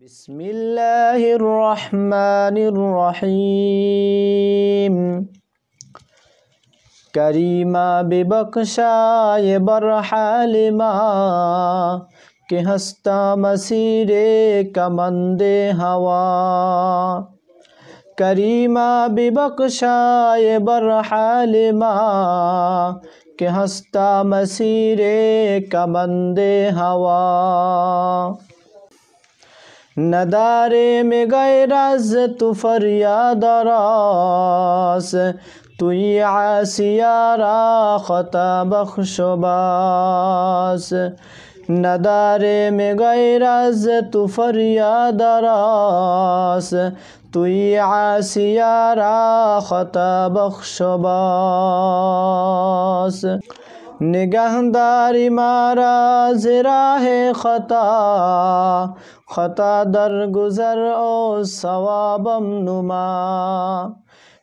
बिस्मिल्लाहिर्रहमानिर्रहीम। करीमा बेबख्शाए बरहालिमा के हस्ता मसीरे कमंदे हवा। करीमा बेबख्शाए बरहालिमा के हस्ता मसीरे कमंदे हवा। नदारे में गैरज तु फरियाद रास तुई आसियारा खता बख्शबास। नदारे में गैरज तु फरियाद रास तुई आसियारा खता बख्शबास। निगहदारी मारा ज़राहे खता खता दर गुजर ओ सवाबम नुमा।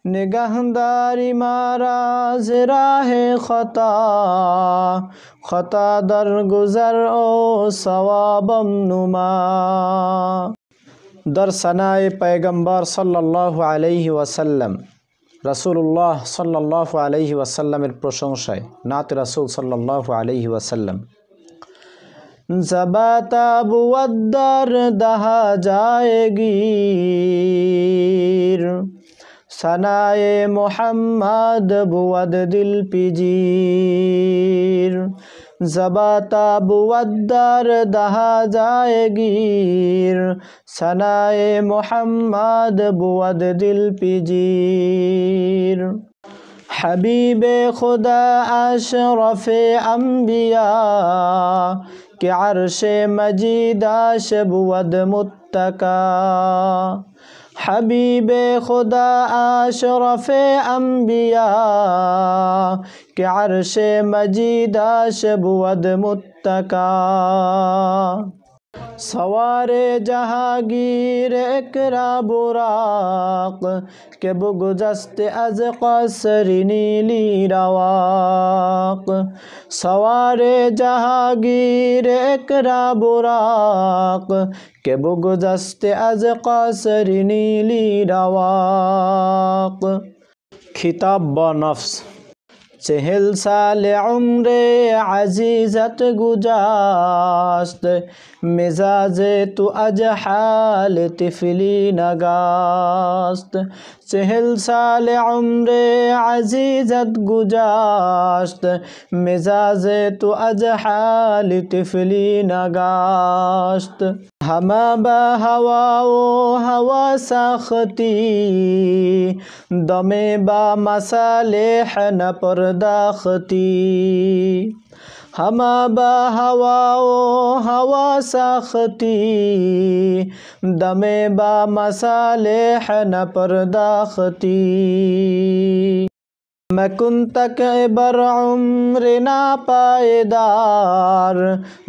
निगहदारी मारा ज़राहे खता खता दर गुजर ओ सवाबम नुमा। दर सनाए पैगम्बर सल्लल्लाहु अलैहि वसल्लम रसूलुल्लाह सल्लल्लाहु अलैहि वसल्लम प्रशंसाय नात रसूल सल्लल्लाहु अलैहि वसल्लम। ज़बाता बुअद्दर दहा जाएगी सनाए मोहम्मद बुअद दिल पिजीर। ज़बाता बुअद्दर दहा जाएगी सनाए मोहम्मद बुअद दिल पिजीर। हबीबे खुदा अशरफ़े अम्बिया के अर्शे मजीदाश बुअद मुत्तका। हबीबे खुदा अशरफ़े अम्बिया के अर्शे मजीदाश बुअद मुत्तका। सवारे जहांगीर इकरा बुराक के बुगजस्ते अज क़स्र नीली रवाक। सवारे जहांगीर इकरा बुराक के बुगजस्ते अज क़स्र नीली रवाक। खिताब बनफ्स 40 साल उम्रे अजीज़त गुजास्त मिजाजे तु अजहाल तिफली नगास्त। 40 साल उम्रे अजीज़त गुजास्त मिजाजे तु अजहाल तिफली नगास्त। हमा बहवाओ हवा साखती दमे बा मसालेह न परदाखती। हमा बहवाओ हवा साखती दमे बा मसालेह न परदाखती। मैं कुन तक बर उम्र ना पायदार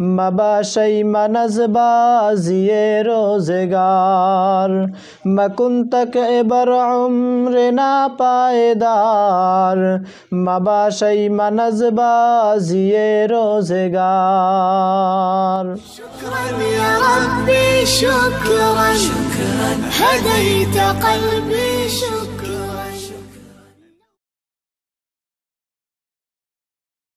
मबाशई मनज़बाज़िए रोज़गार। मैं कुन तक बर उम्र ना पायदार मबाशई मनज़बाज़िए रोज़गार। शुक्रन या रब्बी शुक्रन हदैत क़ल्बी शुक्रन।